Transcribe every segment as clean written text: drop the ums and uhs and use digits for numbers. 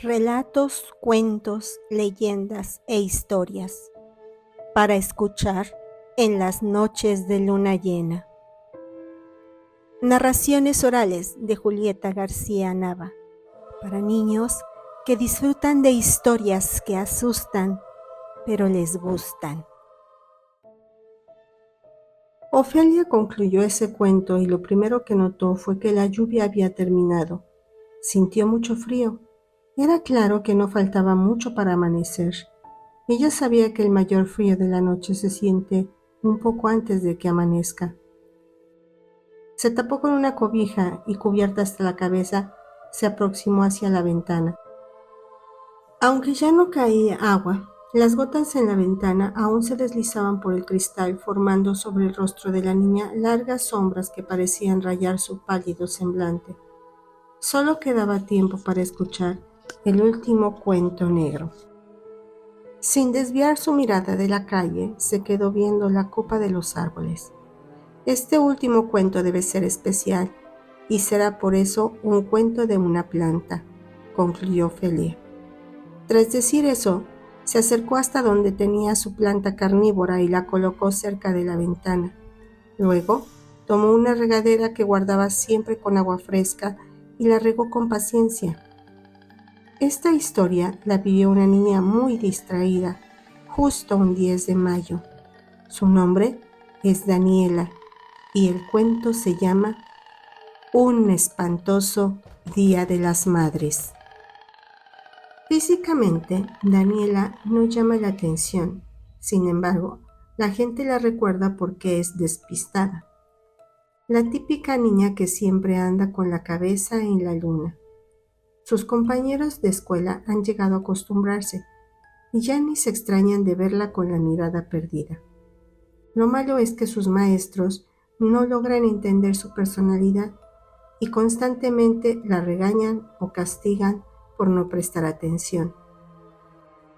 Relatos, cuentos, leyendas e historias para escuchar en las noches de luna llena. Narraciones orales de Julieta García Nava para niños que disfrutan de historias que asustan, pero les gustan. Ofelia concluyó ese cuento y lo primero que notó fue que la lluvia había terminado. Sintió mucho frío. Era claro que no faltaba mucho para amanecer. Ella sabía que el mayor frío de la noche se siente un poco antes de que amanezca. Se tapó con una cobija y, cubierta hasta la cabeza, se aproximó hacia la ventana. Aunque ya no caía agua, las gotas en la ventana aún se deslizaban por el cristal, formando sobre el rostro de la niña largas sombras que parecían rayar su pálido semblante. Solo quedaba tiempo para escuchar el último cuento negro. Sin desviar su mirada de la calle, se quedó viendo la copa de los árboles. Este último cuento debe ser especial, y será por eso un cuento de una planta, concluyó Ofelia. Tras decir eso, se acercó hasta donde tenía su planta carnívora y la colocó cerca de la ventana. Luego, tomó una regadera que guardaba siempre con agua fresca y la regó con paciencia. Esta historia la vivió una niña muy distraída, justo un 10 de mayo. Su nombre es Daniela y el cuento se llama Un espantoso Día de las Madres. Físicamente, Daniela no llama la atención. Sin embargo, la gente la recuerda porque es despistada. La típica niña que siempre anda con la cabeza en la luna. Sus compañeros de escuela han llegado a acostumbrarse y ya ni se extrañan de verla con la mirada perdida. Lo malo es que sus maestros no logran entender su personalidad y constantemente la regañan o castigan por no prestar atención.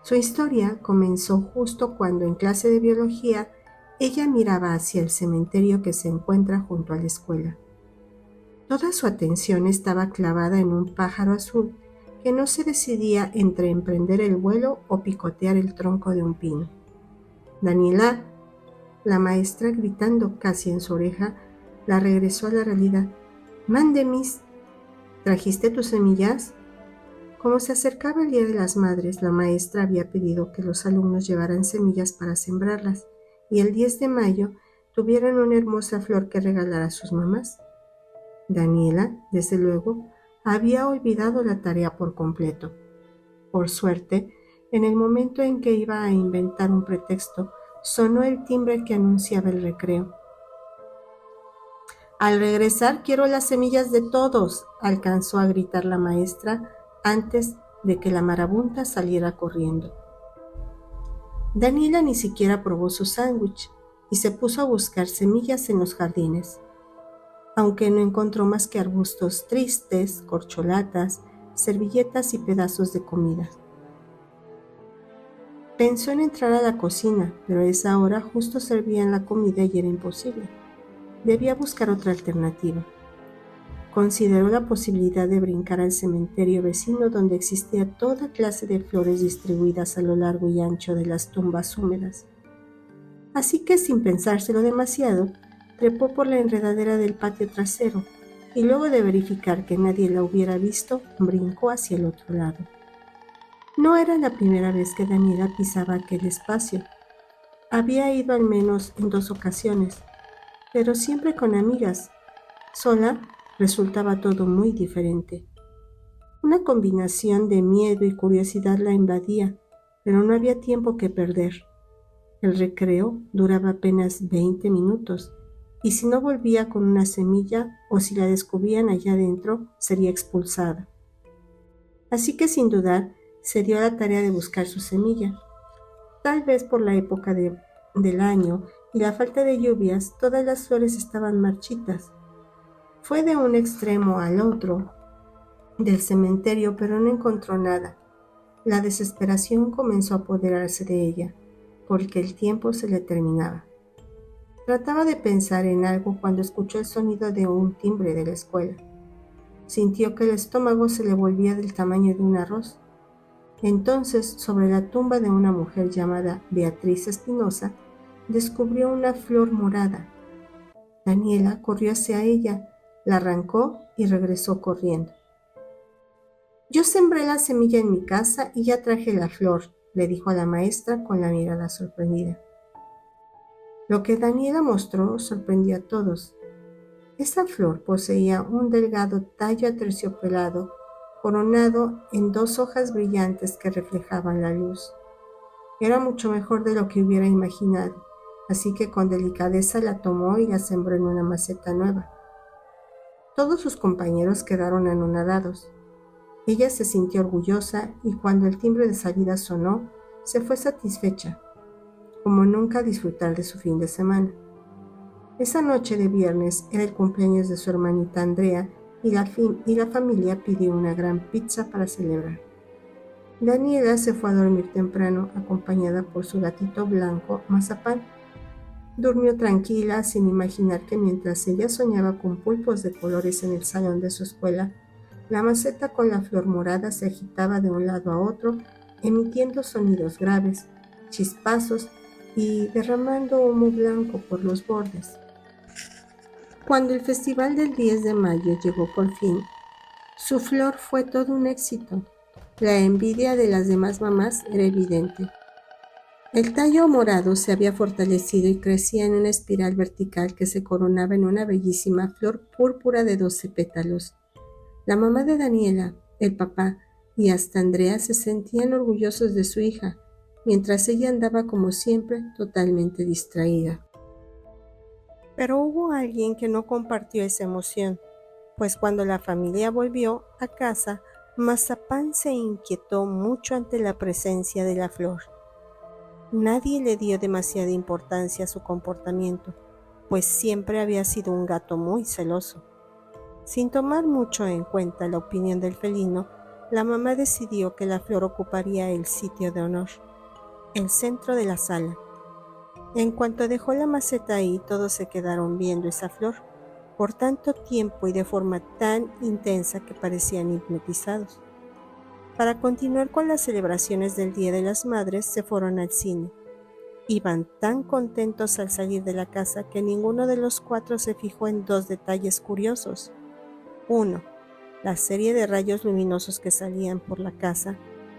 Su historia comenzó justo cuando en clase de biología ella miraba hacia el cementerio que se encuentra junto a la escuela. Toda su atención estaba clavada en un pájaro azul que no se decidía entre emprender el vuelo o picotear el tronco de un pino. Daniela, la maestra gritando casi en su oreja, la regresó a la realidad. «Mande, Miss, ¿trajiste tus semillas?» Como se acercaba el Día de las Madres, la maestra había pedido que los alumnos llevaran semillas para sembrarlas y el 10 de mayo tuvieran una hermosa flor que regalar a sus mamás. Daniela, desde luego, había olvidado la tarea por completo. Por suerte, en el momento en que iba a inventar un pretexto, sonó el timbre que anunciaba el recreo. «Al regresar quiero las semillas de todos», alcanzó a gritar la maestra antes de que la marabunta saliera corriendo. Daniela ni siquiera probó su sándwich y se puso a buscar semillas en los jardines. Aunque no encontró más que arbustos tristes, corcholatas, servilletas y pedazos de comida. Pensó en entrar a la cocina, pero a esa hora justo servían la comida y era imposible. Debía buscar otra alternativa. Consideró la posibilidad de brincar al cementerio vecino donde existía toda clase de flores distribuidas a lo largo y ancho de las tumbas húmedas. Así que, sin pensárselo demasiado, trepó por la enredadera del patio trasero y luego de verificar que nadie la hubiera visto, brincó hacia el otro lado. No era la primera vez que Daniela pisaba aquel espacio. Había ido al menos en 2 ocasiones, pero siempre con amigas. Sola resultaba todo muy diferente. Una combinación de miedo y curiosidad la invadía, pero no había tiempo que perder. El recreo duraba apenas 20 minutos, y si no volvía con una semilla o si la descubrían allá adentro, sería expulsada. Así que sin dudar, se dio a la tarea de buscar su semilla. Tal vez por la época del año y la falta de lluvias, todas las flores estaban marchitas. Fue de un extremo al otro del cementerio, pero no encontró nada. La desesperación comenzó a apoderarse de ella, porque el tiempo se le terminaba. Trataba de pensar en algo cuando escuchó el sonido de un timbre de la escuela. Sintió que el estómago se le volvía del tamaño de un arroz. Entonces, sobre la tumba de una mujer llamada Beatriz Espinosa, descubrió una flor morada. Daniela corrió hacia ella, la arrancó y regresó corriendo. Yo sembré la semilla en mi casa y ya traje la flor, le dijo a la maestra con la mirada sorprendida. Lo que Daniela mostró sorprendió a todos. Esa flor poseía un delgado tallo aterciopelado, coronado en dos hojas brillantes que reflejaban la luz. Era mucho mejor de lo que hubiera imaginado, así que con delicadeza la tomó y la sembró en una maceta nueva. Todos sus compañeros quedaron anonadados. Ella se sintió orgullosa y cuando el timbre de salida sonó, se fue satisfecha, como nunca a disfrutar de su fin de semana. Esa noche de viernes era el cumpleaños de su hermanita Andrea y la familia pidió una gran pizza para celebrar. Daniela se fue a dormir temprano, acompañada por su gatito blanco, Mazapán. Durmió tranquila, sin imaginar que mientras ella soñaba con pulpos de colores en el salón de su escuela, la maceta con la flor morada se agitaba de un lado a otro, emitiendo sonidos graves, chispazos y derramando humo blanco por los bordes. Cuando el festival del 10 de mayo llegó por fin, su flor fue todo un éxito. La envidia de las demás mamás era evidente. El tallo morado se había fortalecido y crecía en una espiral vertical que se coronaba en una bellísima flor púrpura de 12 pétalos. La mamá de Daniela, el papá y hasta Andrea se sentían orgullosos de su hija, mientras ella andaba como siempre totalmente distraída. Pero hubo alguien que no compartió esa emoción, pues cuando la familia volvió a casa, Mazapán se inquietó mucho ante la presencia de la flor. Nadie le dio demasiada importancia a su comportamiento, pues siempre había sido un gato muy celoso. Sin tomar mucho en cuenta la opinión del felino, la mamá decidió que la flor ocuparía el sitio de honor, el centro de la sala. En cuanto dejó la maceta ahí, todos se quedaron viendo esa flor por tanto tiempo y de forma tan intensa que parecían hipnotizados. Para continuar con las celebraciones del Día de las Madres, se fueron al cine. Iban tan contentos al salir de la casa que ninguno de los cuatro se fijó en dos detalles curiosos. Uno, la serie de rayos luminosos que salían por la casa,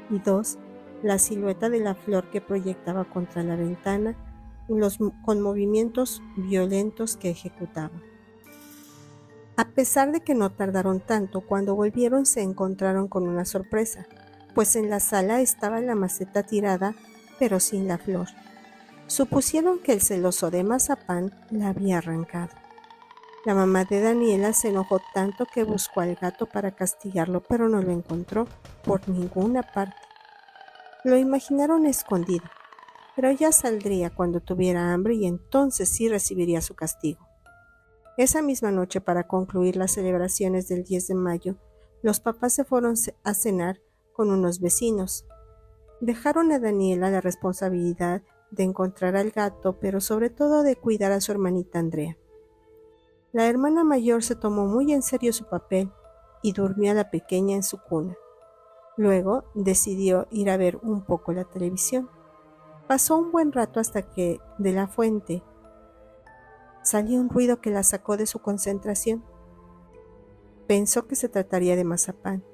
y dos, la silueta de la flor que proyectaba contra la ventana con movimientos violentos que ejecutaba. A pesar de que no tardaron tanto, cuando volvieron se encontraron con una sorpresa, pues en la sala estaba la maceta tirada, pero sin la flor. Supusieron que el celoso de Mazapán la había arrancado. La mamá de Daniela se enojó tanto que buscó al gato para castigarlo, pero no lo encontró por ninguna parte. Lo imaginaron escondido, pero ya saldría cuando tuviera hambre y entonces sí recibiría su castigo. Esa misma noche, para concluir las celebraciones del 10 de mayo, los papás se fueron a cenar con unos vecinos. Dejaron a Daniela la responsabilidad de encontrar al gato, pero sobre todo de cuidar a su hermanita Andrea. La hermana mayor se tomó muy en serio su papel y durmió a la pequeña en su cuna. Luego decidió ir a ver un poco la televisión. Pasó un buen rato hasta que, de la fuente, salió un ruido que la sacó de su concentración. Pensó que se trataría de Mazapán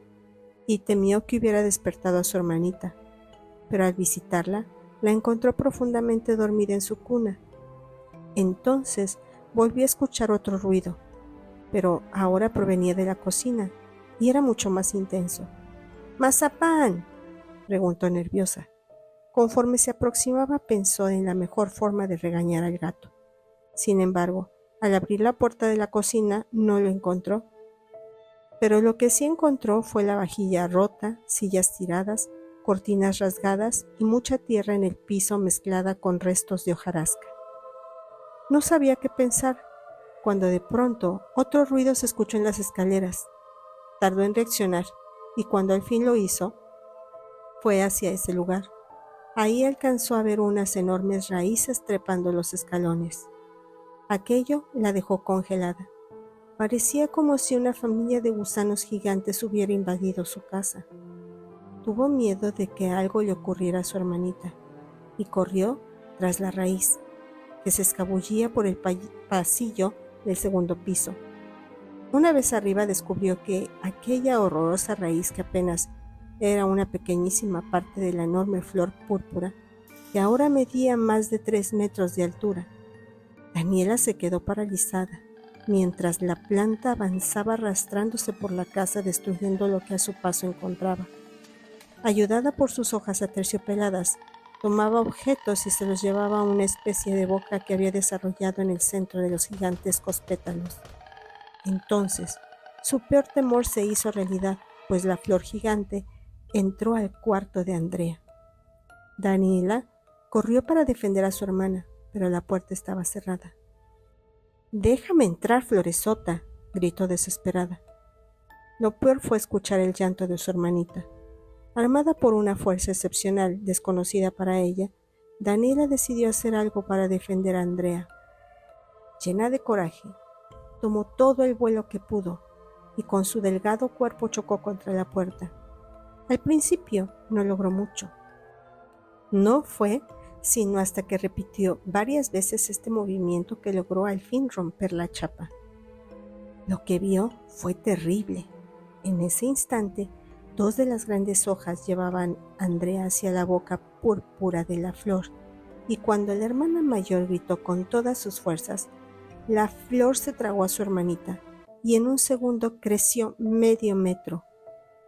y temió que hubiera despertado a su hermanita, pero al visitarla, la encontró profundamente dormida en su cuna. Entonces volvió a escuchar otro ruido, pero ahora provenía de la cocina y era mucho más intenso. —¡Mazapán! —preguntó nerviosa. Conforme se aproximaba, pensó en la mejor forma de regañar al gato. Sin embargo, al abrir la puerta de la cocina no lo encontró. Pero lo que sí encontró fue la vajilla rota, sillas tiradas, cortinas rasgadas y mucha tierra en el piso mezclada con restos de hojarasca. No sabía qué pensar, cuando de pronto otro ruido se escuchó en las escaleras. Tardó en reaccionar y cuando al fin lo hizo, fue hacia ese lugar. Ahí alcanzó a ver unas enormes raíces trepando los escalones. Aquello la dejó congelada. Parecía como si una familia de gusanos gigantes hubiera invadido su casa. Tuvo miedo de que algo le ocurriera a su hermanita y corrió tras la raíz, que se escabullía por el pasillo del segundo piso. Una vez arriba descubrió que aquella horrorosa raíz, que apenas era una pequeñísima parte de la enorme flor púrpura, que ahora medía más de 3 metros de altura. Daniela se quedó paralizada, mientras la planta avanzaba arrastrándose por la casa, destruyendo lo que a su paso encontraba. Ayudada por sus hojas aterciopeladas, tomaba objetos y se los llevaba a una especie de boca que había desarrollado en el centro de los gigantescos pétalos. Entonces, su peor temor se hizo realidad, pues la flor gigante entró al cuarto de Andrea. Daniela corrió para defender a su hermana, pero la puerta estaba cerrada. «¡Déjame entrar, Floresota!», gritó desesperada. Lo peor fue escuchar el llanto de su hermanita. Armada por una fuerza excepcional, desconocida para ella, Daniela decidió hacer algo para defender a Andrea. Llena de coraje, tomó todo el vuelo que pudo y con su delgado cuerpo chocó contra la puerta. Al principio no logró mucho. No fue sino hasta que repitió varias veces este movimiento que logró al fin romper la chapa. Lo que vio fue terrible. En ese instante, 2 de las grandes hojas llevaban a Andrea hacia la boca púrpura de la flor, y cuando la hermana mayor gritó con todas sus fuerzas, la flor se tragó a su hermanita y en un segundo creció medio metro.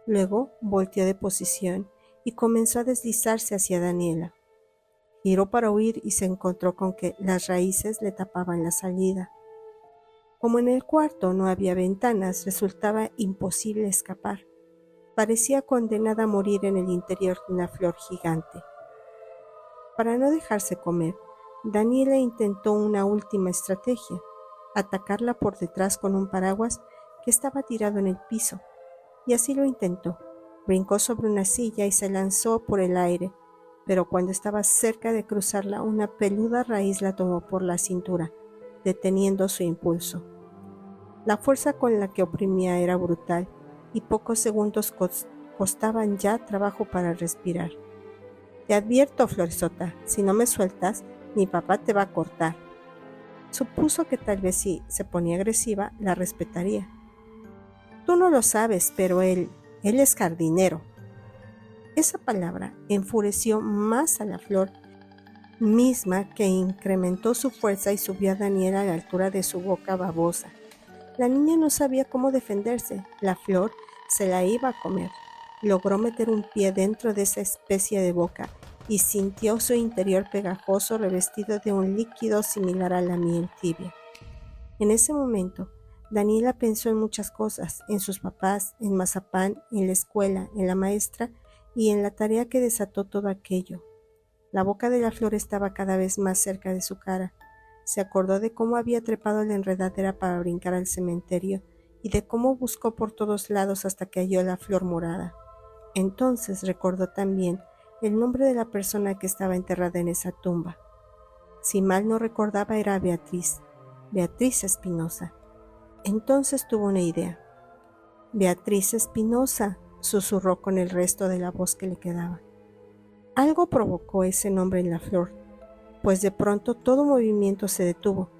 Luego volteó de posición y comenzó a deslizarse hacia Daniela. Giró para huir y se encontró con que las raíces le tapaban la salida. Como en el cuarto no había ventanas, resultaba imposible escapar. Parecía condenada a morir en el interior de una flor gigante. Para no dejarse comer, Daniela intentó una última estrategia: atacarla por detrás con un paraguas que estaba tirado en el piso. Y así lo intentó. Brincó sobre una silla y se lanzó por el aire, pero cuando estaba cerca de cruzarla, una peluda raíz la tomó por la cintura, deteniendo su impulso. La fuerza con la que oprimía era brutal, y pocos segundos costaban ya trabajo para respirar. «Te advierto, Floresota, si no me sueltas, mi papá te va a cortar». Supuso que tal vez si se ponía agresiva, la respetaría. «Tú no lo sabes, pero él es jardinero». Esa palabra enfureció más a la flor misma, que incrementó su fuerza y subió a Daniela a la altura de su boca babosa. La niña no sabía cómo defenderse. La flor se la iba a comer. Logró meter un pie dentro de esa especie de boca y sintió su interior pegajoso, revestido de un líquido similar a la miel tibia. En ese momento, Daniela pensó en muchas cosas: en sus papás, en Mazapán, en la escuela, en la maestra y en la tarea que desató todo aquello. La boca de la flor estaba cada vez más cerca de su cara. Se acordó de cómo había trepado la enredadera para brincar al cementerio y de cómo buscó por todos lados hasta que halló la flor morada. Entonces recordó también el nombre de la persona que estaba enterrada en esa tumba. Si mal no recordaba, era Beatriz Espinosa. Entonces tuvo una idea. «Beatriz Espinosa», susurró con el resto de la voz que le quedaba. Algo provocó ese nombre en la flor, pues de pronto todo movimiento se detuvo.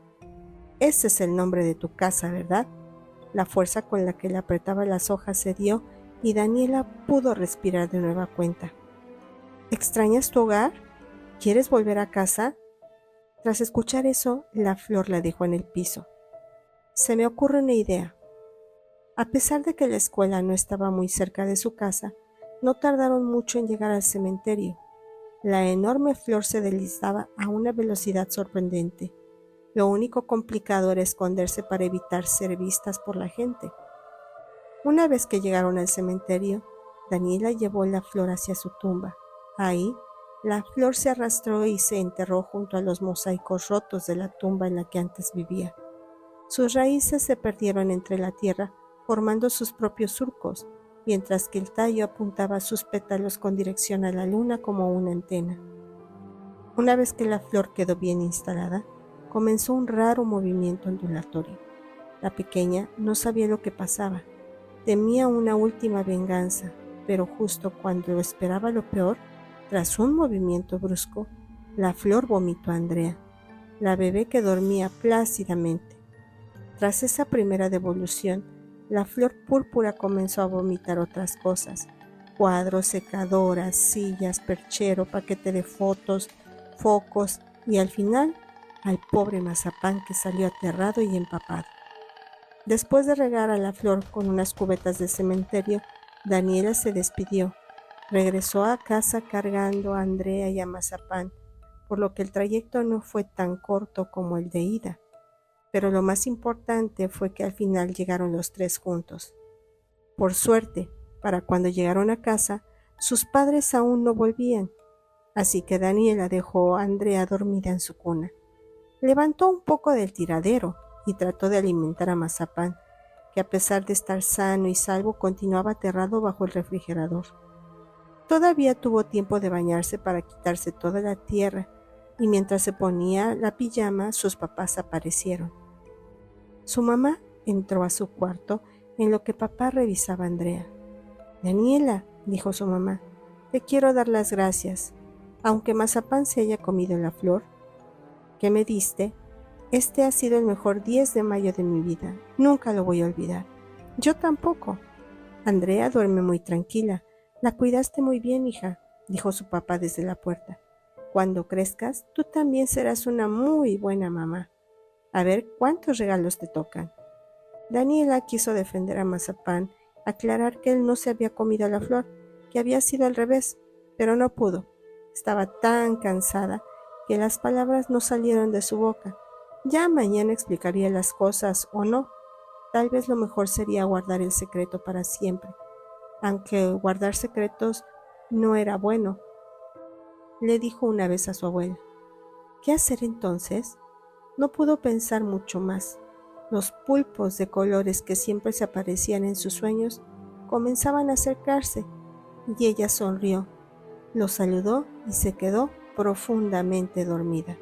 «Ese es el nombre de tu casa, ¿verdad?». La fuerza con la que le apretaba las hojas cedió y Daniela pudo respirar de nueva cuenta. «¿Extrañas tu hogar? ¿Quieres volver a casa?». Tras escuchar eso, la flor la dejó en el piso. «Se me ocurre una idea». A pesar de que la escuela no estaba muy cerca de su casa, no tardaron mucho en llegar al cementerio. La enorme flor se deslizaba a una velocidad sorprendente. Lo único complicado era esconderse para evitar ser vistas por la gente. Una vez que llegaron al cementerio, Daniela llevó la flor hacia su tumba. Ahí, la flor se arrastró y se enterró junto a los mosaicos rotos de la tumba en la que antes vivía. Sus raíces se perdieron entre la tierra, formando sus propios surcos, mientras que el tallo apuntaba sus pétalos con dirección a la luna como una antena. Una vez que la flor quedó bien instalada, comenzó un raro movimiento ondulatorio. La pequeña no sabía lo que pasaba. Temía una última venganza. pero justo cuando esperaba lo peor, tras un movimiento brusco, la flor vomitó a Andrea, la bebé que dormía plácidamente. Tras esa primera devolución, la flor púrpura comenzó a vomitar otras cosas: cuadros, secadoras, sillas, perchero, paquete de fotos, focos y al final al pobre mazapán, que salió aterrado y empapado. Después de regar a la flor con unas cubetas de cementerio, Daniela se despidió. Regresó a casa cargando a Andrea y a Mazapán, por lo que el trayecto no fue tan corto como el de ida. Pero lo más importante fue que al final llegaron los tres juntos. Por suerte, para cuando llegaron a casa, sus padres aún no volvían, así que Daniela dejó a Andrea dormida en su cuna. Levantó un poco del tiradero y trató de alimentar a Mazapán, que a pesar de estar sano y salvo continuaba aterrado bajo el refrigerador. Todavía tuvo tiempo de bañarse para quitarse toda la tierra, y mientras se ponía la pijama, sus papás aparecieron. Su mamá entró a su cuarto en lo que papá revisaba a Andrea. «Daniela», dijo su mamá, «te quiero dar las gracias. Aunque Mazapán se haya comido la flor que me diste, este ha sido el mejor 10 de mayo de mi vida. Nunca lo voy a olvidar». «Yo tampoco. Andrea duerme muy tranquila. La cuidaste muy bien, hija», dijo su papá desde la puerta. «Cuando crezcas, tú también serás una muy buena mamá. A ver cuántos regalos te tocan». Daniela quiso defender a Mazapán, aclarar que él no se había comido la flor, que había sido al revés, pero no pudo. Estaba tan cansada que las palabras no salieron de su boca. Ya mañana explicaría las cosas o no. Tal vez lo mejor sería guardar el secreto para siempre. Aunque guardar secretos no era bueno, le dijo una vez a su abuela. ¿Qué hacer entonces? No pudo pensar mucho más. Los pulpos de colores que siempre se aparecían en sus sueños comenzaban a acercarse, y ella sonrió, los saludó y se quedó profundamente dormida.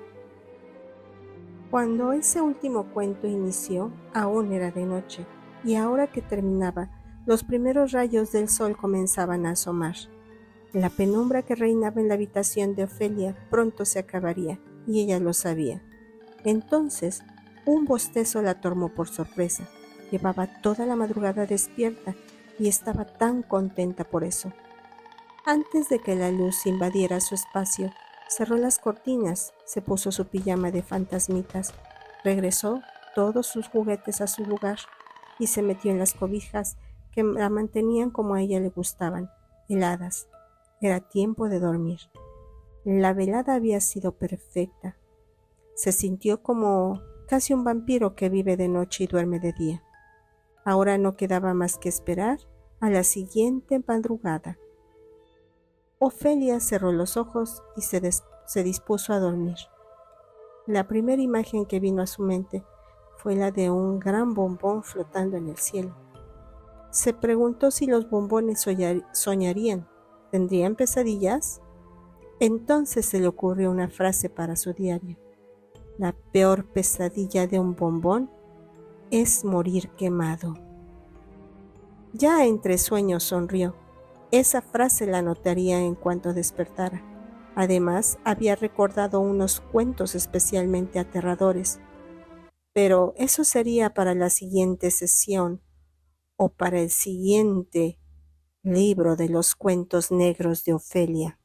Cuando ese último cuento inició, aún era de noche, y ahora que terminaba, los primeros rayos del sol comenzaban a asomar. La penumbra que reinaba en la habitación de Ofelia pronto se acabaría, y ella lo sabía. Entonces, un bostezo la tomó por sorpresa. Llevaba toda la madrugada despierta y estaba tan contenta por eso. Antes de que la luz invadiera su espacio, cerró las cortinas, se puso su pijama de fantasmitas, regresó todos sus juguetes a su lugar y se metió en las cobijas que la mantenían como a ella le gustaban, heladas. Era tiempo de dormir. La velada había sido perfecta. Se sintió como casi un vampiro que vive de noche y duerme de día. Ahora no quedaba más que esperar a la siguiente madrugada. Ofelia cerró los ojos y se dispuso a dormir. La primera imagen que vino a su mente fue la de un gran bombón flotando en el cielo. Se preguntó si los bombones soñarían. ¿Tendrían pesadillas? Entonces se le ocurrió una frase para su diario. La peor pesadilla de un bombón es morir quemado. Ya entre sueños sonrió. Esa frase la anotaría en cuanto despertara. Además, había recordado unos cuentos especialmente aterradores. Pero eso sería para la siguiente sesión o para el siguiente libro de los cuentos negros de Ofelia.